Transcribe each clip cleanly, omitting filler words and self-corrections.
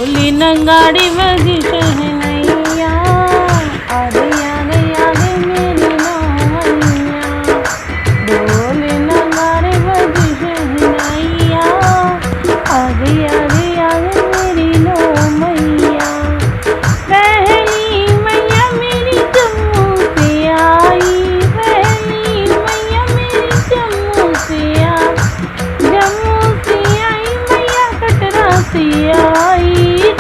ढोली नगाड़ी बजी शहनैया, आ गई आ गई आ गई मेरी नौमैया। ढोली नगाड़ी बजी शहनैया, आ गई आ गई आ गई मेरी नौमैया। पहली मैया मेरी जम्मू से आई, पहली मैया मेरी जम्मू से आई मैया कटरा से आई,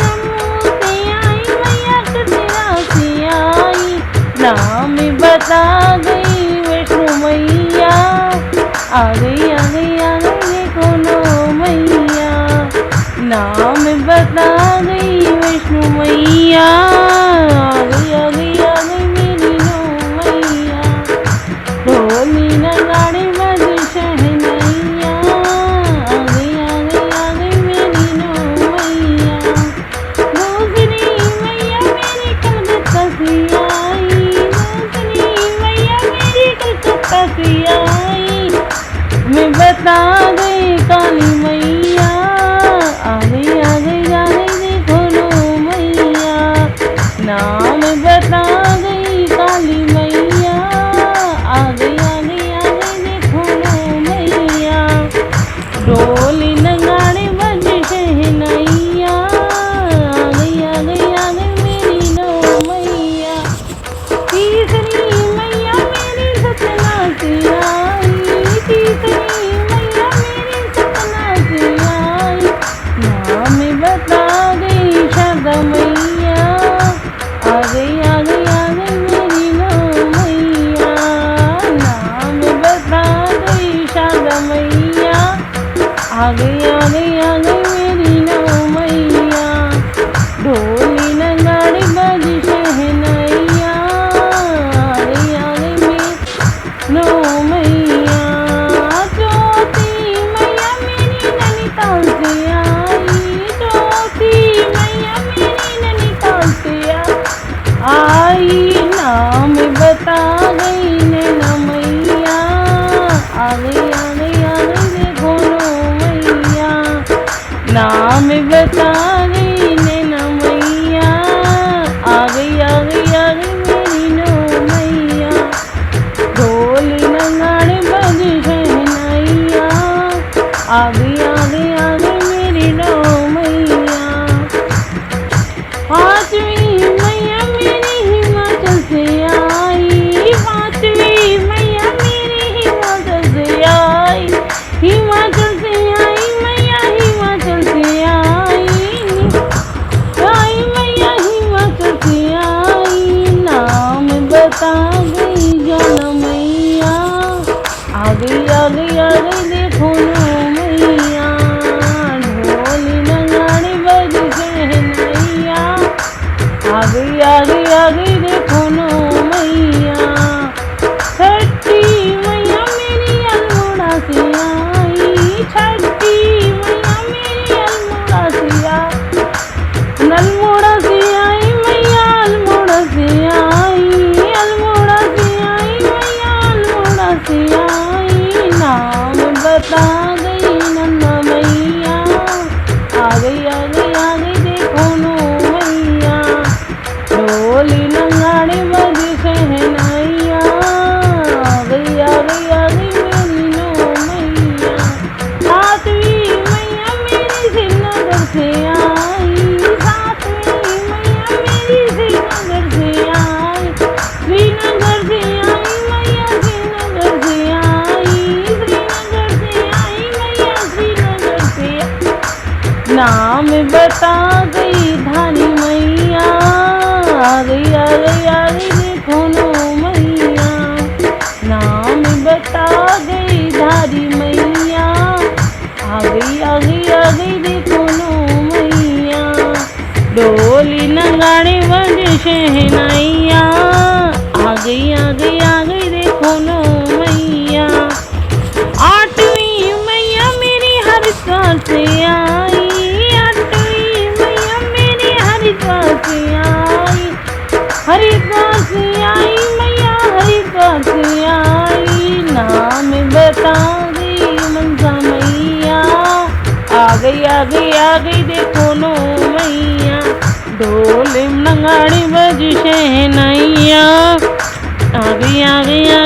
जम्मू से आई मैया कटरा से आई। नाम बता गई वैष्णो मैया, आ गई आ गई आ गई देखो नौमैया। नाम बता गई वैष्णो मैया, आ गई आ गई आ गई मेरी नौमैया। ढोली नगाड़ी बजी शहनैया, आ गई आ गई आ गई मेरी नौमैया। दूसरी मैया मेरी कलकत्ता से आई, दूसरी मैया मेरी कलकत्ता से आई। मैं बता गई काली मैया, आ गई आ गई आ गई देखो नौमैया। नाम बता गई काली मैया, आ गई आ गई आ गई देखो नौमैया। ढोली नगाड़ी बजी शहनैया, आ गई आ गई आ गई मेरी नौमैया। तीसरी मैया मेरी सतना से आई, तीसरी मैया मेरी सतना से आई। नाम बता गई शारदा मैया, आ गई आ गई आ गई मेरी नौमैया। नाम बता गई शारदा मैया, आ गई आ गई आ गई मेरी नौमैया। ढोली नगाड़ी बजी शहनैया, आ गई आ गई मेरी नौमैया। चौथी मैया मेरी नैनीताल से आई, चौथी मैया मेरी नैनीताल से आई। नाम बता गई नैना मैया, आ गई आ गई आ गई देखो नौमैया। नाम बता गई नैना मैया, आ गई आ गई आ गई मेरी नौमैया। ढोली नगाड़ी बजी शहनैया, आ गई आ गई आ गई मेरी नौमैया। पांचवी मैया मेरी हिमाचल से आई, पांचवी मैया मेरी हिमाचल से आई, हिमाचल से आई मैया हिमाचल से आई मैया हिमाचल से आई। नाम बता गई जाना मैया, आ गई आ गई आ गई देखो नौमैया। ढोली नगाड़ी बजी शहनैया, आ गई आ गई आ गई देखो नौमैया। छठी मैया मेरी अल्मोड़ा से आई, छठी मैया मेरी अल्मोड़ा से आई, अल्मोड़ा से आई मैया अल्मोड़ा से आई, अल्मोड़ा से आई मैया अल्मोड़ा से आई। नाम बता गई नन्ना मैया, आ गई आ गई आ गई देखो नौमैया। ढोली नगाड़ी बजी शहनैया, आ गई आ गई आ गई मेरी नौमैया। सातवीं मैया मेरी श्रीनगर से आई, सातवीं मैया मेरी श्रीनगर से आई, श्रीनगर से आई मैया श्रीनगर से आई, श्रीनगर से आई मैया श्रीनगर से। नाम बता गई धानी मैया, आ गई आ गई आ गई देखो नौमैया। नाम बता गई धारी मैया, आ गई आ गई आ गई देखो नौमैया। ढोली नगाड़ी बजी शहनैया, आ गई आ गई आ गई देखो नौमैया। आठवीं मैया मेरी हरिद्वार से आई, आठवीं मैया मेरी हरिद्वार से आई, हरिद्वार से आई मैया हरिद्वार से आई। नाम बता गई मनसा मैया, आ गई आ गई आ गई देखो नो मैया। ढोल नगाड़ी बजशे नैया आ गई आ गई आ